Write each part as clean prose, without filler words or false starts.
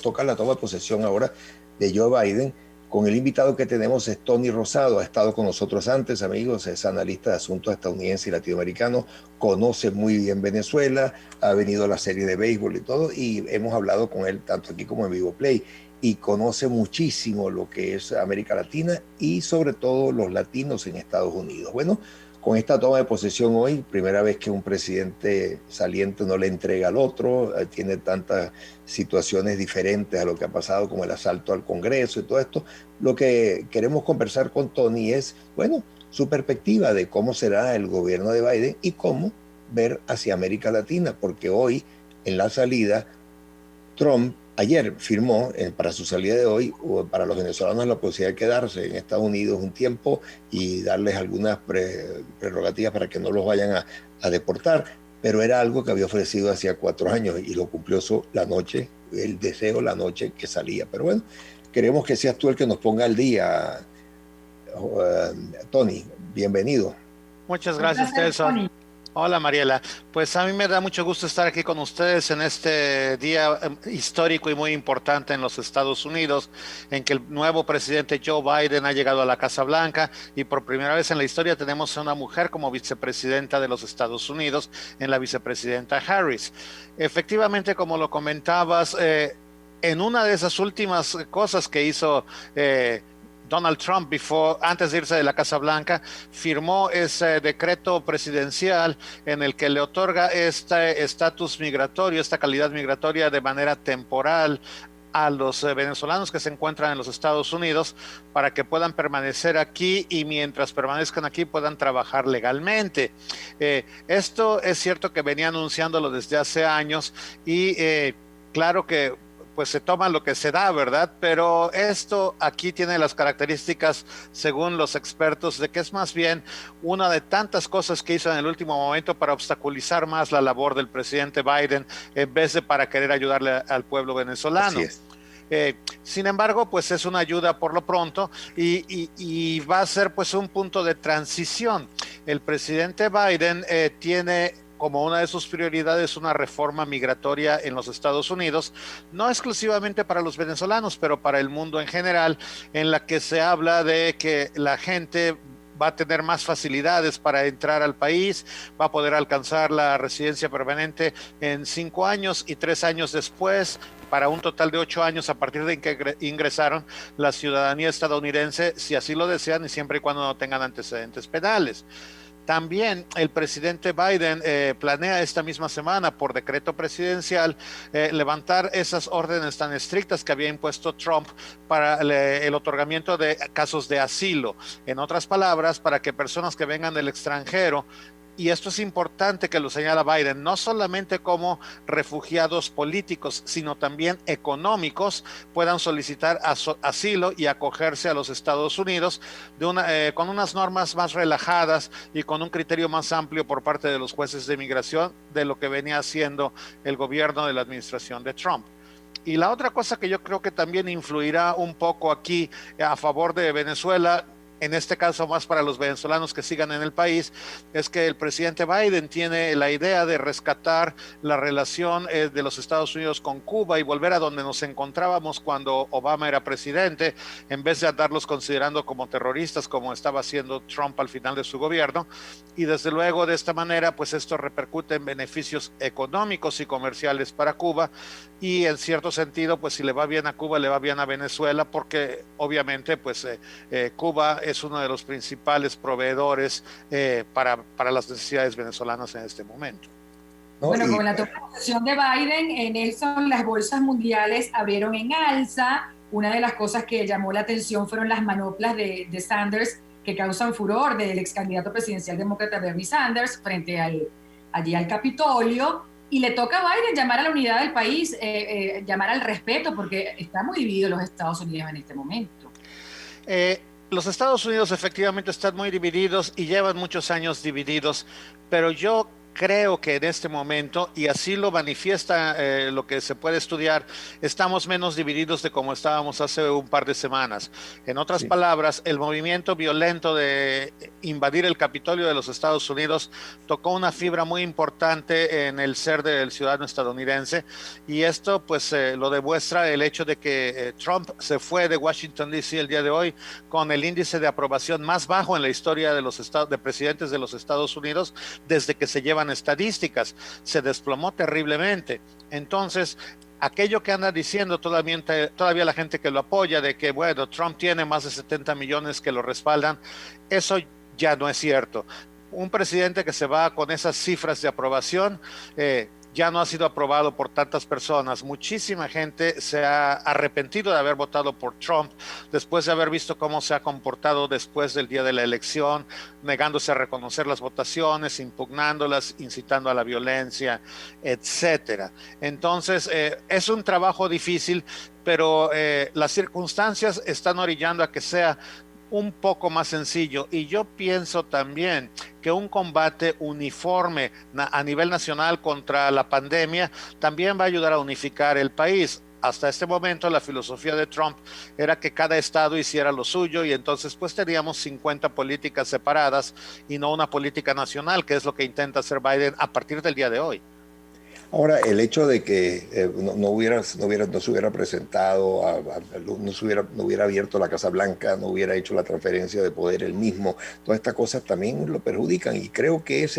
Toca la toma de posesión ahora de Joe Biden. Con el invitado que tenemos es Tony Rosado, ha estado con nosotros antes, amigos, es analista de asuntos estadounidenses y latinoamericanos, conoce muy bien Venezuela, ha venido a la serie de béisbol y todo, y hemos hablado con él tanto aquí como en Vivo Play, y conoce muchísimo lo que es América Latina y sobre todo los latinos en Estados Unidos. Bueno, con esta toma de posesión hoy, primera vez que un presidente saliente no le entrega al otro, tiene tantas situaciones diferentes a lo que ha pasado, como el asalto al Congreso y todo esto. Lo que queremos conversar con Tony es, bueno, su perspectiva de cómo será el gobierno de Biden y cómo ver hacia América Latina, porque hoy, en la salida, Trump ayer firmó, para su salida de hoy, para los venezolanos la posibilidad de quedarse en Estados Unidos un tiempo y darles algunas prerrogativas para que no los vayan a deportar, pero era algo que había ofrecido hacía 4 años y lo cumplió la noche, el deseo la noche que salía. Pero bueno, queremos que seas tú el que nos ponga al día, Tony, bienvenido. Muchas gracias, Nelson. Hola, Mariela. Pues a mí me da mucho gusto estar aquí con ustedes en este día histórico y muy importante en los Estados Unidos, en que el nuevo presidente Joe Biden ha llegado a la Casa Blanca y por primera vez en la historia tenemos a una mujer como vicepresidenta de los Estados Unidos, en la vicepresidenta Harris. Efectivamente, como lo comentabas, en una de esas últimas cosas que hizo Donald Trump, antes de irse de la Casa Blanca, firmó ese decreto presidencial en el que le otorga este estatus migratorio, esta calidad migratoria de manera temporal a los venezolanos que se encuentran en los Estados Unidos para que puedan permanecer aquí y mientras permanezcan aquí puedan trabajar legalmente. Esto es cierto que venía anunciándolo desde hace años y claro que pues se toma lo que se da, ¿verdad? Pero esto aquí tiene las características, según los expertos, de que es más bien una de tantas cosas que hizo en el último momento para obstaculizar más la labor del presidente Biden en vez de para querer ayudarle al pueblo venezolano. Así es. Sin embargo, pues es una ayuda por lo pronto y va a ser pues un punto de transición. El presidente Biden tiene como una de sus prioridades una reforma migratoria en los Estados Unidos, no exclusivamente para los venezolanos, pero para el mundo en general, en la que se habla de que la gente va a tener más facilidades para entrar al país, va a poder alcanzar la residencia permanente en 5 años y 3 años después, para un total de 8 años a partir de que ingresaron la ciudadanía estadounidense, si así lo desean y siempre y cuando no tengan antecedentes penales. También el presidente Biden planea esta misma semana, por decreto presidencial, levantar esas órdenes tan estrictas que había impuesto Trump para el otorgamiento de casos de asilo. En otras palabras, para que personas que vengan del extranjero, y esto es importante que lo señala Biden, no solamente como refugiados políticos, sino también económicos, puedan solicitar asilo y acogerse a los Estados Unidos con unas normas más relajadas y con un criterio más amplio por parte de los jueces de inmigración de lo que venía haciendo el gobierno de la administración de Trump. Y la otra cosa que yo creo que también influirá un poco aquí a favor de Venezuela, en este caso más para los venezolanos que sigan en el país, es que el presidente Biden tiene la idea de rescatar la relación de los Estados Unidos con Cuba y volver a donde nos encontrábamos cuando Obama era presidente, en vez de andarlos considerando como terroristas, como estaba haciendo Trump al final de su gobierno. Y desde luego de esta manera, pues esto repercute en beneficios económicos y comerciales para Cuba y en cierto sentido, pues si le va bien a Cuba, le va bien a Venezuela, porque obviamente pues Cuba es uno de los principales proveedores para las necesidades venezolanas en este momento. ¿No? Bueno, con la toma de posesión de Biden, Nelson, las bolsas mundiales abrieron en alza. Una de las cosas que llamó la atención fueron las manoplas de Sanders, que causan furor, del ex candidato presidencial demócrata Bernie Sanders frente allí al Capitolio. Y le toca a Biden llamar a la unidad del país, llamar al respeto, porque están muy divididos los Estados Unidos en este momento. Los Estados Unidos efectivamente están muy divididos y llevan muchos años divididos, pero yo creo que en este momento, y así lo manifiesta lo que se puede estudiar, estamos menos divididos de como estábamos hace un par de semanas. En otras palabras, el movimiento violento de invadir el Capitolio de los Estados Unidos tocó una fibra muy importante en el ser del ciudadano estadounidense, y esto pues lo demuestra el hecho de que Trump se fue de Washington D.C. el día de hoy con el índice de aprobación más bajo en la historia de los de presidentes de los Estados Unidos desde que se llevan estadísticas. Se desplomó terriblemente. Entonces, aquello que anda diciendo todavía la gente que lo apoya, de que, bueno, Trump tiene más de 70 millones que lo respaldan, eso ya no es cierto. Un presidente que se va con esas cifras de aprobación, ya no ha sido aprobado por tantas personas. Muchísima gente se ha arrepentido de haber votado por Trump después de haber visto cómo se ha comportado después del día de la elección, negándose a reconocer las votaciones, impugnándolas, incitando a la violencia, etcétera. Entonces, es un trabajo difícil, pero las circunstancias están orillando a que sea un poco más sencillo, y yo pienso también que un combate uniforme a nivel nacional contra la pandemia también va a ayudar a unificar el país. Hasta este momento la filosofía de Trump era que cada estado hiciera lo suyo, y entonces pues teníamos 50 políticas separadas y no una política nacional, que es lo que intenta hacer Biden a partir del día de hoy. Ahora, el hecho de que no se hubiera presentado, no hubiera abierto la Casa Blanca, no hubiera hecho la transferencia de poder él mismo, todas estas cosas también lo perjudican, y creo que es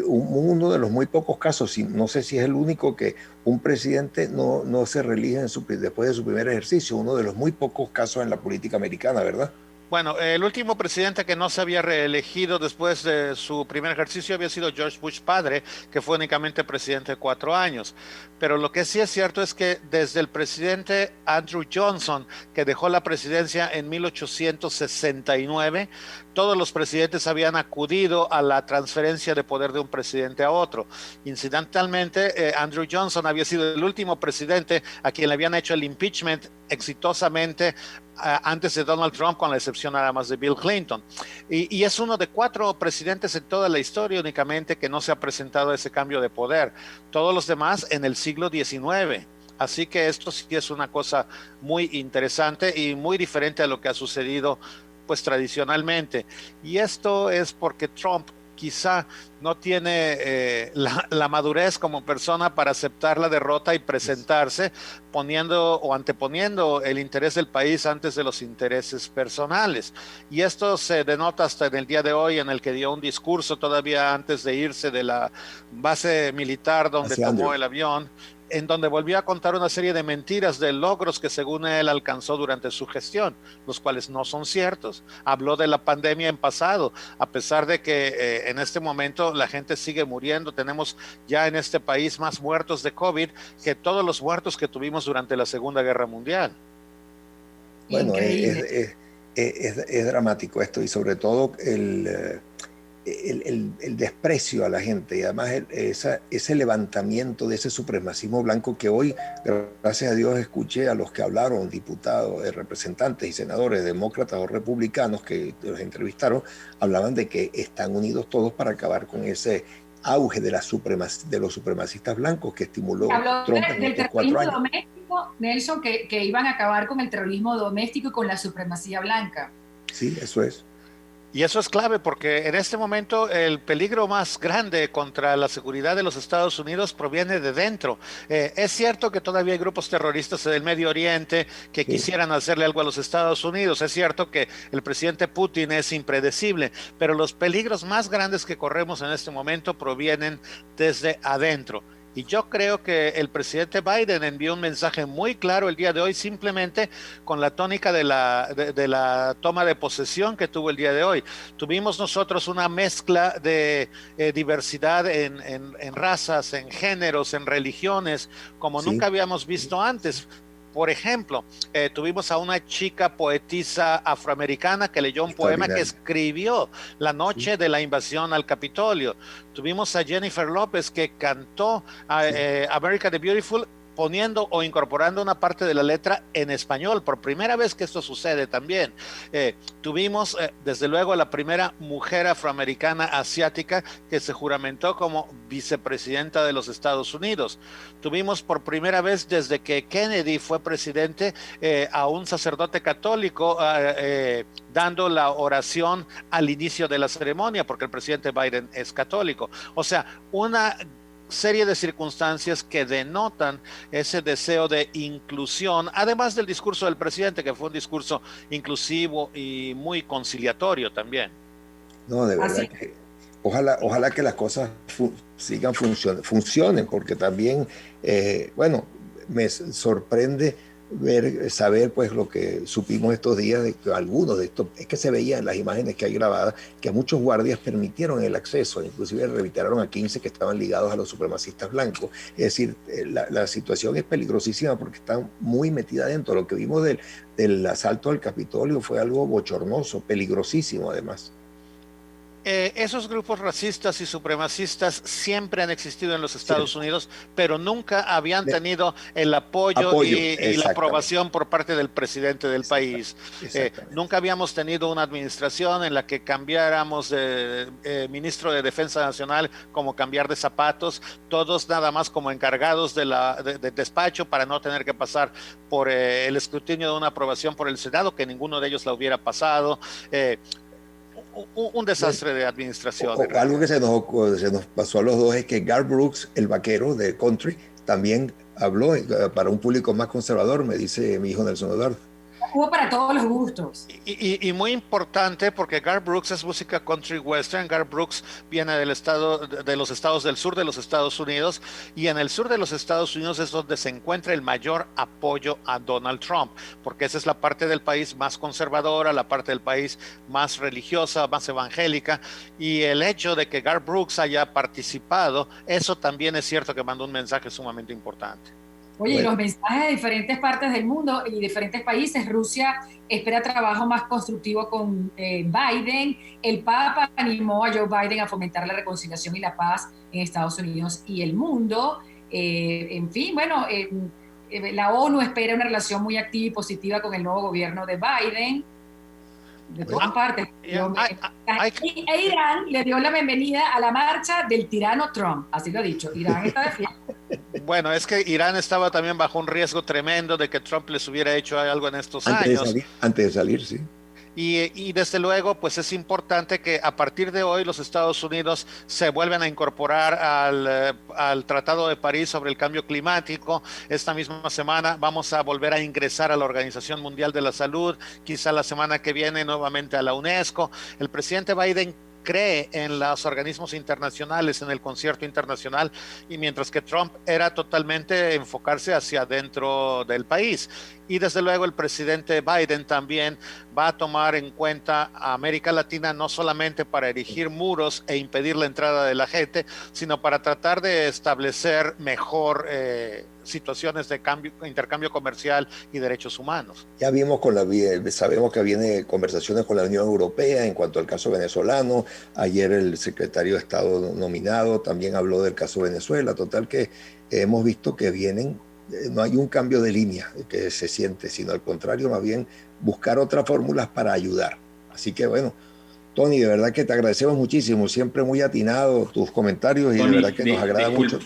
uno de los muy pocos casos, no sé si es el único, que un presidente no se reelige después de su primer ejercicio, uno de los muy pocos casos en la política americana, ¿verdad? Bueno, el último presidente que no se había reelegido después de su primer ejercicio había sido George Bush padre, que fue únicamente presidente de 4 años. Pero lo que sí es cierto es que desde el presidente Andrew Johnson, que dejó la presidencia en 1869, todos los presidentes habían acudido a la transferencia de poder de un presidente a otro. Incidentalmente, Andrew Johnson había sido el último presidente a quien le habían hecho el impeachment exitosamente antes de Donald Trump, con la excepción nada más de Bill Clinton. Y es uno de 4 presidentes en toda la historia únicamente que no se ha presentado ese cambio de poder. Todos los demás en el siglo XIX. Así que esto sí es una cosa muy interesante y muy diferente a lo que ha sucedido pues tradicionalmente. Y esto es porque Trump quizá no tiene la madurez como persona para aceptar la derrota y presentarse poniendo o anteponiendo el interés del país antes de los intereses personales. Y esto se denota hasta en el día de hoy, en el que dio un discurso todavía antes de irse de la base militar donde tomó el avión, en donde volvió a contar una serie de mentiras, de logros que según él alcanzó durante su gestión, los cuales no son ciertos. Habló de la pandemia en pasado, a pesar de que en este momento la gente sigue muriendo. Tenemos ya en este país más muertos de COVID que todos los muertos que tuvimos durante la Segunda Guerra Mundial. Bueno, es dramático esto, y sobre todo el desprecio a la gente, y además ese levantamiento de ese supremacismo blanco que hoy, gracias a Dios, escuché a los que hablaron, diputados, representantes y senadores, demócratas o republicanos, que los entrevistaron, hablaban de que están unidos todos para acabar con ese auge de los supremacistas blancos que estimuló Trump en estos 4 años. Doméstico, Nelson, que iban a acabar con el terrorismo doméstico y con la supremacía blanca. Sí, eso es. Y eso es clave, porque en este momento el peligro más grande contra la seguridad de los Estados Unidos proviene de dentro. Es cierto que todavía hay grupos terroristas del Medio Oriente que quisieran hacerle algo a los Estados Unidos. Es cierto que el presidente Putin es impredecible, pero los peligros más grandes que corremos en este momento provienen desde adentro. Y yo creo que el presidente Biden envió un mensaje muy claro el día de hoy, simplemente con la tónica de la toma de posesión que tuvo el día de hoy. Tuvimos nosotros una mezcla de diversidad en razas, en géneros, en religiones, como nunca habíamos visto antes. Por ejemplo, tuvimos a una chica poetisa afroamericana que leyó un poema que escribió la noche de la invasión al Capitolio. Tuvimos a Jennifer López, que cantó America the Beautiful poniendo o incorporando una parte de la letra en español. Por primera vez que esto sucede también. Tuvimos, desde luego, la primera mujer afroamericana asiática que se juramentó como vicepresidenta de los Estados Unidos. Tuvimos por primera vez desde que Kennedy fue presidente a un sacerdote católico dando la oración al inicio de la ceremonia, porque el presidente Biden es católico. O sea, una serie de circunstancias que denotan ese deseo de inclusión, además del discurso del presidente, que fue un discurso inclusivo y muy conciliatorio también. No, de verdad que ojalá que las cosas sigan funcionen, porque también, bueno, me sorprende saber pues lo que supimos estos días de que algunos de estos, es que se veía en las imágenes que hay grabadas, que a muchos guardias permitieron el acceso, inclusive revitaron a 15 que estaban ligados a los supremacistas blancos. Es decir, la situación es peligrosísima porque están muy metida dentro. Lo que vimos del asalto al Capitolio fue algo bochornoso, peligrosísimo además. Esos grupos racistas y supremacistas siempre han existido en los Estados Unidos, pero nunca habían tenido el apoyo y la aprobación por parte del presidente del país. Nunca habíamos tenido una administración en la que cambiáramos de ministro de Defensa Nacional como cambiar de zapatos, todos nada más como encargados de despacho para no tener que pasar por el escrutinio de una aprobación por el Senado, que ninguno de ellos la hubiera pasado. Un desastre de administración. Algo que se nos pasó a los dos es que Garth Brooks, el vaquero de country, también habló para un público más conservador, me dice mi hijo Nelson Eduardo. Hubo para todos los gustos. Y muy importante porque Garth Brooks es música country western. Garth Brooks viene de los estados del sur de los Estados Unidos, y en el sur de los Estados Unidos es donde se encuentra el mayor apoyo a Donald Trump, porque esa es la parte del país más conservadora, la parte del país más religiosa, más evangélica, y el hecho de que Garth Brooks haya participado, eso también es cierto que mandó un mensaje sumamente importante. Oye, bueno, y los mensajes de diferentes partes del mundo y diferentes países. Rusia espera trabajo más constructivo con Biden. El Papa animó a Joe Biden a fomentar la reconciliación y la paz en Estados Unidos y el mundo. En fin, bueno, la ONU espera una relación muy activa y positiva con el nuevo gobierno de Biden. De todas partes. Irán le dio la bienvenida a la marcha del tirano Trump. Así lo ha dicho. Irán está de fiesta. Bueno, es que Irán estaba también bajo un riesgo tremendo de que Trump les hubiera hecho algo en estos años. Antes de salir, sí. Y desde luego, pues es importante que a partir de hoy los Estados Unidos se vuelvan a incorporar al Tratado de París sobre el cambio climático. Esta misma semana vamos a volver a ingresar a la Organización Mundial de la Salud, quizá la semana que viene nuevamente a la UNESCO. El presidente Biden cree en los organismos internacionales, en el concierto internacional, y mientras que Trump era totalmente enfocarse hacia dentro del país. Y desde luego el presidente Biden también va a tomar en cuenta a América Latina no solamente para erigir muros e impedir la entrada de la gente, sino para tratar de establecer mejor situaciones de intercambio comercial y derechos humanos. Ya vimos sabemos que viene conversaciones con la Unión Europea en cuanto al caso venezolano. Ayer el secretario de Estado nominado también habló del caso Venezuela. Total que hemos visto que no hay un cambio de línea que se siente, sino al contrario, más bien buscar otras fórmulas para ayudar. Así que bueno, Tony, de verdad que te agradecemos muchísimo, siempre muy atinado tus comentarios y Tony, de verdad que nos agrada mucho.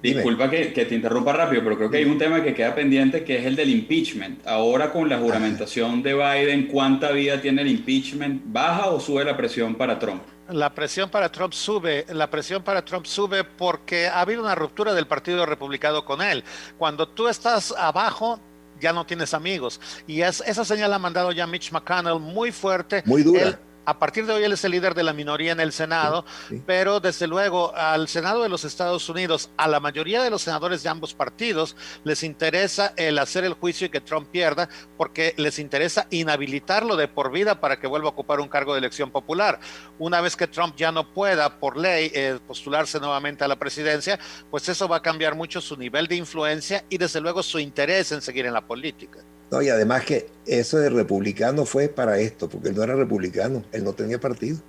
Disculpa que te interrumpa rápido, pero creo que hay un tema que queda pendiente, que es el del impeachment. Ahora con la juramentación de Biden, ¿cuánta vida tiene el impeachment? ¿Baja o sube la presión para Trump? La presión para Trump sube porque ha habido una ruptura del Partido Republicano con él. Cuando tú estás abajo, ya no tienes amigos. Y esa señal ha mandado ya Mitch McConnell muy fuerte. Muy dura. A partir de hoy él es el líder de la minoría en el Senado, sí. Pero desde luego al Senado de los Estados Unidos, a la mayoría de los senadores de ambos partidos les interesa el hacer el juicio y que Trump pierda, porque les interesa inhabilitarlo de por vida para que vuelva a ocupar un cargo de elección popular. Una vez que Trump ya no pueda por ley postularse nuevamente a la presidencia, pues eso va a cambiar mucho su nivel de influencia y desde luego su interés en seguir en la política. No, y además que eso de republicano fue para esto, porque él no era republicano, él no tenía partido.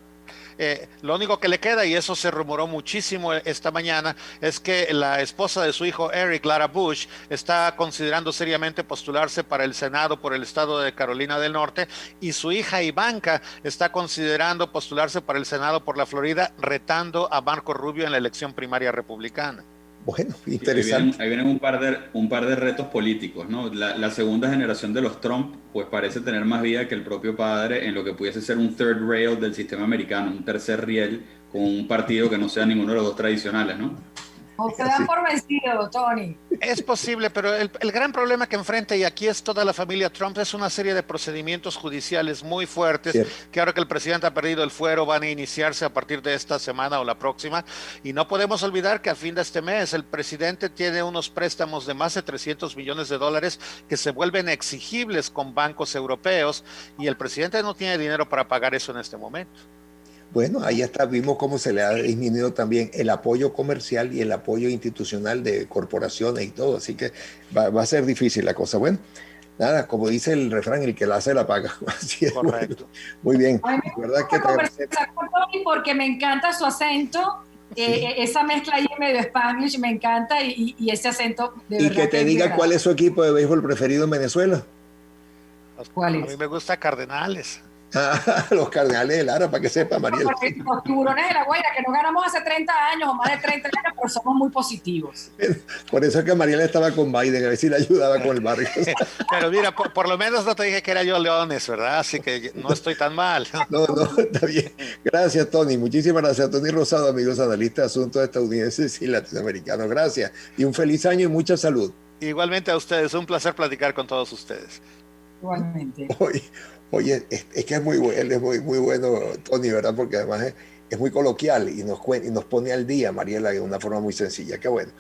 Lo único que le queda, y eso se rumoró muchísimo esta mañana, es que la esposa de su hijo Eric, Lara Bush, está considerando seriamente postularse para el Senado por el estado de Carolina del Norte, y su hija Ivanka está considerando postularse para el Senado por la Florida, retando a Marco Rubio en la elección primaria republicana. Bueno, interesante. Ahí vienen un par de retos políticos, ¿no? La segunda generación de los Trump, pues parece tener más vida que el propio padre en lo que pudiese ser un third rail del sistema americano, un tercer riel con un partido que no sea ninguno de los dos tradicionales, ¿no? O se dan por vencido, Tony. Es posible, pero el gran problema que enfrenta, y aquí es toda la familia Trump, es una serie de procedimientos judiciales muy fuertes, Cierto. que ahora que el presidente ha perdido el fuero van a iniciarse a partir de esta semana o la próxima, y no podemos olvidar que a fin de este mes el presidente tiene unos préstamos de más de $300 millones que se vuelven exigibles con bancos europeos, y el presidente no tiene dinero para pagar eso en este momento. Bueno, ahí está, vimos cómo se le ha disminuido también el apoyo comercial y el apoyo institucional de corporaciones y todo, así que va a ser difícil la cosa. Bueno, nada, como dice el refrán, el que la hace la paga. Así es. Correcto. Bueno, muy bien. A mí me ¿Verdad que te conversar con Tony porque me encanta su acento, esa mezcla ahí medio Spanglish me encanta y ese acento de y verdad que te diga cuál es su equipo de béisbol preferido en Venezuela? ¿Cuál es? A mí me gusta Cardenales. Los Cardenales de Lara, para que sepa, Mariel. Los Tiburones de la Guaira, que nos ganamos hace 30 años o más de 30 años, pero somos muy positivos. Por eso es que Mariel estaba con Biden, a ver si le ayudaba con el barrio. Pero mira, por lo menos no te dije que era yo Leones, ¿verdad? Así que no estoy tan mal. No, está bien. Gracias, Tony. Muchísimas gracias, Tony Rosado, amigos analistas de asuntos estadounidenses y latinoamericanos. Gracias y un feliz año y mucha salud. Igualmente a ustedes, un placer platicar con todos ustedes. Igualmente. Oye, es que es muy bueno, Tony, ¿verdad? Porque además es muy coloquial y nos pone al día, Mariela, de una forma muy sencilla. Qué bueno.